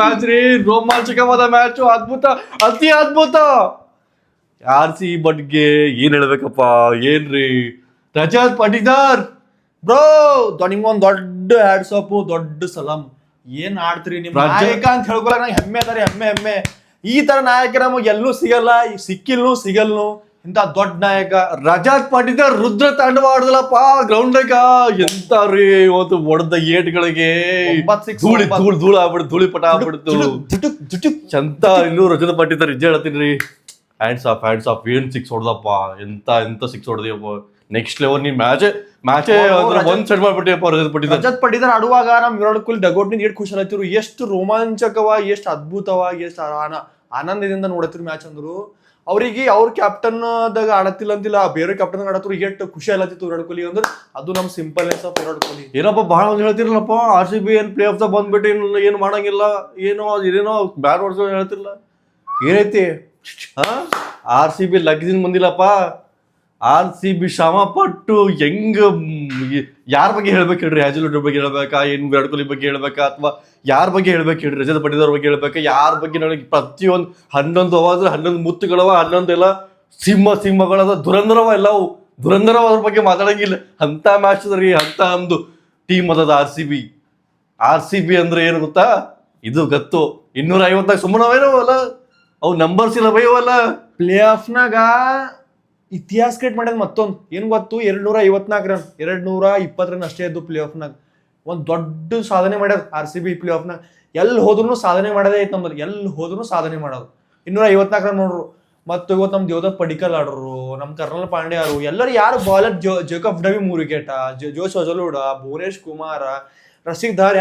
Match ರೀ, ರೋಮಾಂಚಕವಾದ match, ಅದ್ಭುತ, ಅತಿ ಅದ್ಭುತ. RC ಬಗ್ಗೆ ಏನ್ ಹೇಳ್ಬೇಕಪ್ಪ, ಏನ್ರಿ ರಜತ್ ಪಟಿದಾರ್ ಬ್ರೋ, ನಿಮ್ಗೊಂದ್ ದೊಡ್ಡ ಹ್ಯಾಟ್ಸ್ ಆಫ್, ದೊಡ್ಡ ಸಲಾಂ. ಏನ್ ಆಡ್ತೀರಿ ನಿಮ್ ನಾಯಕ ಅಂತ ಹೇಳ್ಕೊಳಕ್ ನಂಗೆ ಹೆಮ್ಮೆ ಅದಾರಿ, ಹೆಮ್ಮೆ. ಈ ತರ ನಾಯಕ ನಮಗ್ ಎಲ್ಲೂ ಸಿಗಲ್ಲ, ಸಿಗಲ್ನು ಇಂತ ದೊಡ್ಡ ನಾಯಕ ರಜತ್ ಪಟಿದಾರ್ ರುದ್ರ ತಾಂಡವ ಆಡ್ದಲ್ಲಪ್ಪ ಗ್ರೌಂಡ್ ಎಂತ ರೀ ಇವತ್ತು ಹೊಡೆದ ಏಟ್ಗಳಿಗೆ ಧೂಳ ಆಗ್ಬಿಡ್ತು, ಧೂಳಿ ಪಟ ಆಗ್ಬಿಡ್ತು ಚಂತ. ಇನ್ನೂ ರಜತ್ ಪಟಿದಾರ್ ಇಜ್ಜೆ ಹೇಳ್ತೀನಿ, ಹ್ಯಾಂಡ್ಸ್ ಆಫ್ ಏನ್ ಸಿಕ್ಸ್ ಹೊಡೆದಪ್ಪ, ಎಂತ ಸಿಕ್ಸ್ ಹೊಡೆದಪ್ಪ, ನೆಕ್ಸ್ಟ್ ಲೆವೆಲ್. ನೀನ್ ಮ್ಯಾಚ್ ಒಂದ್ ಸೆಟ್ ಮಾಡ್ಬಿಟ್ಟಿಯಪ್ಪ ರಜತ್ ಪಟಿದಾರ್ ಆಡುವಾಗ ನಮ್ ವಿರಾಟ್ ಕೊಹ್ಲಿ ಡಗೋಟ್ ನಿಂದ ಎಷ್ಟು ಖುಷಿ ಆಯ್ತಿರು, ಎಷ್ಟು ರೋಮಾಂಚಕವಾಗಿ, ಎಷ್ಟು ಅದ್ಭುತವಾಗಿ, ಎಷ್ಟು ಆನಂದದಿಂದ ನೋಡತ್ತಿರು ಮ್ಯಾಚ್ ಅಂದ್ರು. ಅವ್ರಿಗೆ ಅವ್ರ ಕ್ಯಾಪ್ಟನ್ ದಾಗ ಆಡತ್ತಿಲ್ಲ ಅಂತಿಲ್ಲ, ಬೇರೆ ಕ್ಯಾಪ್ಟನ್ ಆಡತ್ರು ಎಷ್ಟು ಖುಷಿ ಆಗತ್ತಿತ್ತು ವಿರಾಟ್ ಕೊಹ್ಲಿ ಅಂದ್ರೆ. ಅದು ನಮ್ ಸಿಂಪಲ್ನೆಸ್ ಆಫ್ ವಿರಾಟ್ ಕೊಹ್ಲಿ. ಏನಪ್ಪ ಬಹಳ ಒಂದ್ ಹೇಳ್ತಿರಲ್ಲಪ್ಪ, RCB ಏನ್ ಪ್ಲೇ ಆಫ್ ಬಂದ್ಬಿಟ್ಟು ಏನ್ ಮಾಡಂಗಿಲ್ಲ, ಏನೇನೋ ಬ್ಯಾಡ್ ವರ್ಡ್ಸ್ ಹೇಳ್ತಿರ್ಲ. ಏನೈತಿ RCB ಲಗ್ಗಿನ ಬಂದಿಲ್ಲಪ್ಪ. RCB ಶ್ರಮ ಪಟ್ಟು ಹೆಂಗ್, ಯಾರ ಬಗ್ಗೆ ಹೇಳ್ಬೇಕು ಹೇಳ್ರಿ? ಹ್ಯಾಜಲ್ವುಡ್ ಬಗ್ಗೆ ಹೇಳ್ಬೇಕಾ, ಏನ್ ವಿರಾಟ್ ಕೊಹ್ಲಿ ಬಗ್ಗೆ ಹೇಳ್ಬೇಕಾ, ಅಥವಾ ಯಾರ ಬಗ್ಗೆ ಹೇಳ್ಬೇಕು ಹೇಳ್ರಿ? ರಜತ್ ಪಟಿದಾರ್ ಬಗ್ಗೆ ಹೇಳ್ಬೇಕಾ, ಯಾರ ಬಗ್ಗೆ? ನನಗೆ ಪ್ರತಿಯೊಂದು 11 ಅವಾಜ್, 11 ಮುತ್ತುಗಳವ, 11 ಎಲ್ಲ ಸಿಂಹಗಳದ, ದುರಂಧರವ ಎಲ್ಲವು ದುರಂಧರವ. ಅದ್ರ ಬಗ್ಗೆ ಮಾತಾಡಂಗಿಲ್ಲ. ಅಂತ ಮ್ಯಾಚ್ ಅದ ರೀ, ಅಂತ ಒಂದು ಟೀಮ್ ಅದ RCB ಅಂದ್ರೆ ಏನು ಗೊತ್ತಾ? ಇದು ಗತ್ತು 250 ಸುಮ್ಮನವೇನೋ ಅಲ್ಲ, ಅವು ನಂಬರ್ಸ್ ಇಲ್ಲ ಬೈಯವಲ್ಲ. ಪ್ಲೇ ಆಫ್ನಾಗ ಇತಿಹಾಸ ಕ್ರಿಯೇಟ್ ಮಾಡ್ಯದ ಮತ್ತೊಂದು ಏನ್ ಗೊತ್ತು? 254 ರನ್, 220 ರನ್ ಅಷ್ಟೇ ಇದ್ದು ಪ್ಲೇ ಆಫ್ನಾಗ. ಒಂದ್ ದೊಡ್ಡ ಸಾಧನೆ ಮಾಡ್ಯದ RCB ಪ್ಲೇ ಆಫ್ನಾಗ. ಎಲ್ಲಿ ಹೋದ್ರು ಸಾಧನೆ ಮಾಡೋದೇ ಐತೆ ನಮ್ದು, ಎಲ್ಲಿ ಹೋದ್ರು ಸಾಧನೆ ಮಾಡೋದು. 254 ರನ್ ನೋಡ್ರು. ಮತ್ತು ಇವತ್ತು ನಮ್ ದೇವದತ್ ಪಡಿಕಲ್ ಆಡ್ರು, ನಮ್ ಕರ್ನಲ್ ಪಾಂಡ್ಯ ಆರು, ಎಲ್ಲರೂ ಯಾರು ಬಾಲರ್, ಜೇಕಬ್ ಡವಿ 3 ವಿಕೆಟ್, ಜೋಶ್ ಹಜಲ್ವುಡ್, ಭುವನೇಶ್ ಕುಮಾರ್, ರಸಿಕ್ ಧಾರ್,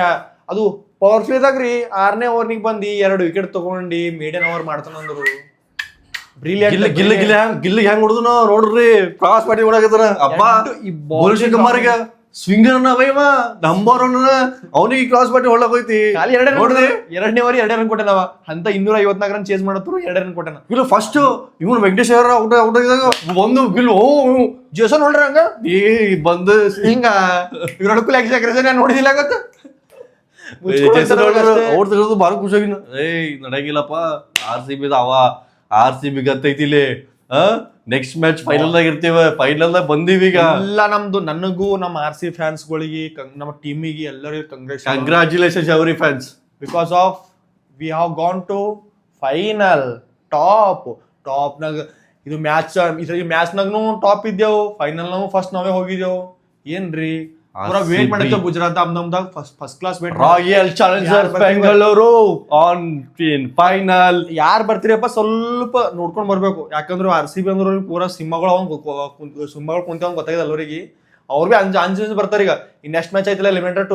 ಅದು ಪವರ್ ಪ್ಲೇದಾಗ ರೀ 6ನೇ ಓವರ್ನಿಗೆ ಬಂದು 2 ವಿಕೆಟ್ ತಗೊಂಡು ಮೇಡನ್ ಓವರ್ ಮಾಡ್ತಾನಂದ್ರು. ಗಿಲ್ಲಿ ಹೆಂಗ್ ಹೊಡೆದು ನೋಡ್ರಿ, ಕ್ರಾಸ್ ಮಾಡಿ ಹೊಡಕತ್ತಾರ. ಅಬ್ಬ ಭುವನೇಶ್ ಕುಮಾರ್ಗೆ ಸ್ವಿಂಗರ್ ನಂಬರ್ 1 ಅವನಿಗೆ ಕ್ರಾಸ್ ಮಾಡಿ ಹೊಳ್ಳಕ್ ಹೋಯ್ತಿ. 2ನೇ ಓವರ್ 2 ರನ್ ಕೊಟ್ಟನವ ಅಂತ. 254 ರನ್ ಚೇಸ್ ಮಾಡತ್ರು, 2 ರನ್ ಕೊಟ್ಟನ. ಇಲ್ಲ ಫಸ್ಟ್ ಇವನು ವೆಂಕಟೇಶ್ ಔಟ್ ಒಂದು ಗಿಲ್ ಜೋಸ ನೋಡ್ರಿ ಹಂಗ ಬಂದು ಹಿಂಗ ವಿರಾಟ್ ಕೊಹ್ಲಿ ಎಕ್ಸಾಗ್ರೇಷನ್ ನೋಡಿದಿಲ್ಲ ಗೊತ್ತ. ಅವ್ರು ತೆಗೆದು ಬಾಳ ಖುಷಿಯಾಗಿನ. ನಡೆಯಂಗಿಲ್ಲಪ್ಪ, RCB ಗತ್ತೈತಿ ಇಲ್ಲಿ. ನೆಕ್ಸ್ಟ್ ಮ್ಯಾಚ್ ಫೈನಲ್ ದಾಗ ಇರ್ತೀವ, ಫೈನಲ್ ದಾಗ ಬಂದೀವಿ ಈಗ. ಎಲ್ಲ ನಮ್ದು, ನನಗೂ ನಮ್ಮ RCB ಫ್ಯಾನ್ಸ್ ಗಳಿಗೆ, ನಮ್ಮ ಟೀಮಿಗೆ ಎಲ್ಲರಿಗೂ congratulations every fans, because of we have gone to final, top ನಾಗ. ಇದು ಮ್ಯಾಚ್ ನಾಗ್ನು ಟಾಪ್ ಇದ್ದೇವು, ಫೈನಲ್ ನಾವು ಫಸ್ಟ್ ನಾವೇ ಹೋಗಿದ್ದೇವು. ಏನ್ರಿ ಪೂರಾ ವೇಟ್ ಮಾಡಿದ್ವಿ Gujarat Ahmedabad first class wait. Royal Challengers Bengaluru on final. ಯಾರು ಬರ್ತೀರಪ್ಪ ಸ್ವಲ್ಪ ನೋಡ್ಕೊಂಡ್ ಬರ್ಬೇಕು, ಯಾಕಂದ್ರೆ RCB ಅಂದ್ರೆ ಪೂರಾ ಸಿಂಹಗಳು ಕುಂತವ್ ಗೊತ್ತಾಗಿದೆ ಅಲ್ಲವರಿಗೆ. ಅವ್ರು ಭೀ ಅಂಜು ಬರ್ತಾರ. ಈಗ ನೆಕ್ಸ್ಟ್ ಮ್ಯಾಚ್ ಐತಿಲ್ಲ ಎಲಿಮಿನೇಟರ್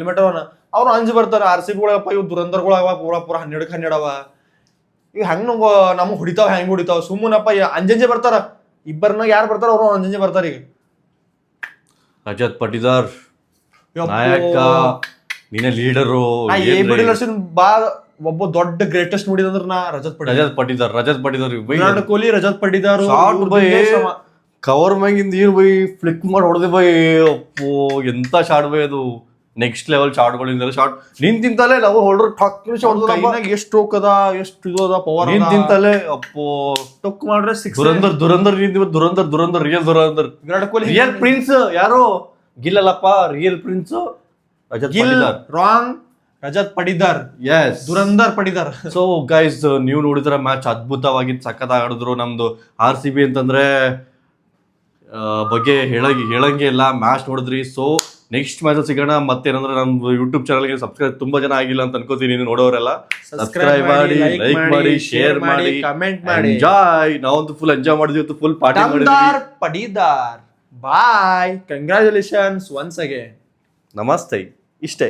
1, ಅವ್ರು ಅಂಜು ಬರ್ತಾರ. RCB ಇವ್ ದುರಂಧರ್ಗಳು ಅವ ಪೂರಾ 12 ಅವ. ಈಗ ಹಂಗ ನಮ್ಗೆ ಹೆಂಗ್ ಹೊಡಿತಾವ ಸುಮ್ಮನಪ್ಪ ಅಂಜಂಜೆ ಬರ್ತಾರ. ಇಬ್ಬರನ್ನ ಯಾರು ಬರ್ತಾರ ಅವ್ರು ಅಂಜಂಜೆ ಬರ್ತಾರ. ಈಗ ರಜತ್ ಪಟಿದಾರ್ ನಾಯಕ, ನೀನೇ ಲೀಡರು. ಒಬ್ಬ ದೊಡ್ಡ ಗ್ರೇಟೆಸ್ಟ್ ನೋಡಿದಂದ್ರ ನಾ ರಜತ್ ಪಟಿದಾರ್. ವಿರಾಟ್ ಕೊಹ್ಲಿ, ರಜತ್ ಪಟಿದಾರ್ ಕವರ್ ಮ್ಯಾಗಿಂದ ಏನ್ ಬೈ ಫ್ಲಿಕ್ ಮಾಡಿ ಹೊಡೆದೆ ಬೈ. ಅಪ್ಪೋ ಎಂತ ಶಾಟ್ ಬೈ ಅದು, ನೆಕ್ಸ್ಟ್ ಲೆವೆಲ್ ಶಾಟ್ಗಳಿಂದ. ಶಾಟ್ ನಿಂತಿಂತಲೇ ನಾವು ಹೊಡ್ರು ಠಕ್ ಎಷ್ಟು ಹೋಗದ, ಎಷ್ಟು ಇದದ ಪವರ್ ನಿಂತಿಂತಲೇ. ಅಪ್ಪೋ ಟೊಕ್ ಮಾಡ್ರೆ six. Dhurandhar real Dhurandhar. Virat Kohli real prince ಯಾರು? ಗಿಲ್ಲಲ್ಲಪ್ಪ, real prince Rajat Patidar. Wrong, Rajat Patidar. Yes, Dhurandhar Patidar. So guys, ನೀವು ನೋಡಿದ್ರ ಮ್ಯಾಚ್ ಅದ್ಭುತವಾಗಿ ಸಖತ್ ಆಡಿದ್ರು. ನಮ್ದು RCB ಅಂತಂದ್ರೆ ಬಗ್ಗೆ ಹೇಳಂಗೆ ಇಲ್ಲ. ಮ್ಯಾಚ್ ನೋಡಿದ್ರಿ. ಸೊ ನೆಕ್ಸ್ಟ್ ಮ್ಯಾಚ್ ಸಿಗೋಣ. ಮತ್ತೇನಂದ್ರೆ ನಮ್ದು ಯೂಟ್ಯೂಬ್ ಚಾನಲ್ಗೆ ಸಬ್ಸ್ಕ್ರೈಬ್ ತುಂಬಾ ಜನ ಆಗಿಲ್ಲ ಅಂತ ಅನ್ಕೋತೀನಿ. ನೋಡೋರೆಲ್ಲ ಸಬ್ಸ್ಕ್ರೈಬ್ ಮಾಡಿ, ಲೈಕ್ ಮಾಡಿ, ಶೇರ್ ಮಾಡಿ, ಕಮೆಂಟ್ ಮಾಡಿ. ಎಂಜಾಯ್. ನಾವಂತೂ ಫುಲ್ ಎಂಜಾಯ್ ಮಾಡಿದ್ವಿ, ಫುಲ್ ಪಾರ್ಟಿ ಮಾಡಿದ್ವಿ. ಪಟಿದಾರ್ ಬಾಯ್, ಕಂಗ್ರಾಚುಲೇಷನ್ಸ್ ಒನ್ಸ್ ಅಗೇನ್. ನಮಸ್ತೆ. ಇಷ್ಟೇ.